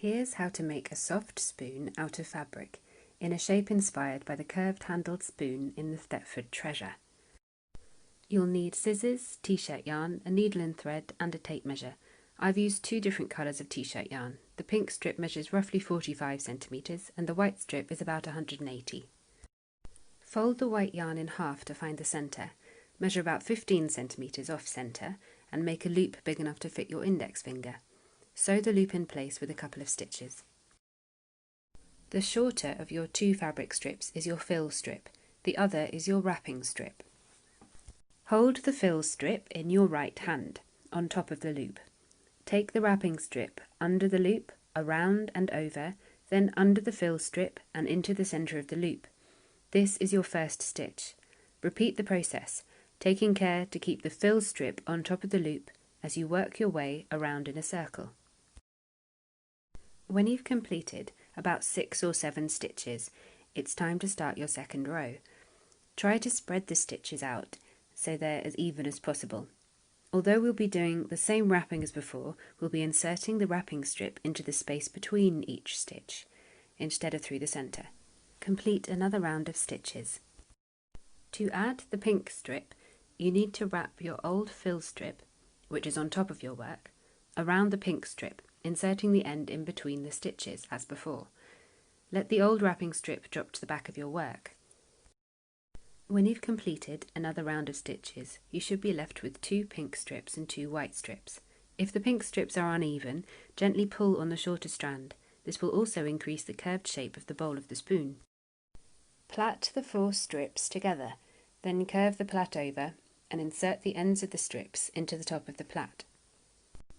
Here's how to make a soft spoon out of fabric, in a shape inspired by the curved-handled spoon in the Thetford Treasure. You'll need scissors, t-shirt yarn, a needle and thread and a tape measure. I've used two different colours of t-shirt yarn. The pink strip measures roughly 45 centimetres and the white strip is about 180. Fold the white yarn in half to find the centre. Measure about 15 centimetres off centre and make a loop big enough to fit your index finger. Sew the loop in place with a couple of stitches. The shorter of your two fabric strips is your fill strip, the other is your wrapping strip. Hold the fill strip in your right hand, on top of the loop. Take the wrapping strip under the loop, around and over, then under the fill strip and into the centre of the loop. This is your first stitch. Repeat the process, taking care to keep the fill strip on top of the loop as you work your way around in a circle. When you've completed about 6 or 7 stitches, it's time to start your second row. Try to spread the stitches out so they're as even as possible. Although we'll be doing the same wrapping as before, we'll be inserting the wrapping strip into the space between each stitch, instead of through the centre. Complete another round of stitches. To add the pink strip, you need to wrap your old fill strip, which is on top of your work, around the pink strip, inserting the end in between the stitches, as before. Let the old wrapping strip drop to the back of your work. When you've completed another round of stitches, you should be left with 2 pink strips and 2 white strips. If the pink strips are uneven, gently pull on the shorter strand. This will also increase the curved shape of the bowl of the spoon. Plait the 4 strips together, then curve the plait over and insert the ends of the strips into the top of the plait.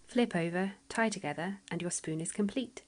Flip over, tie together, and your spoon is complete.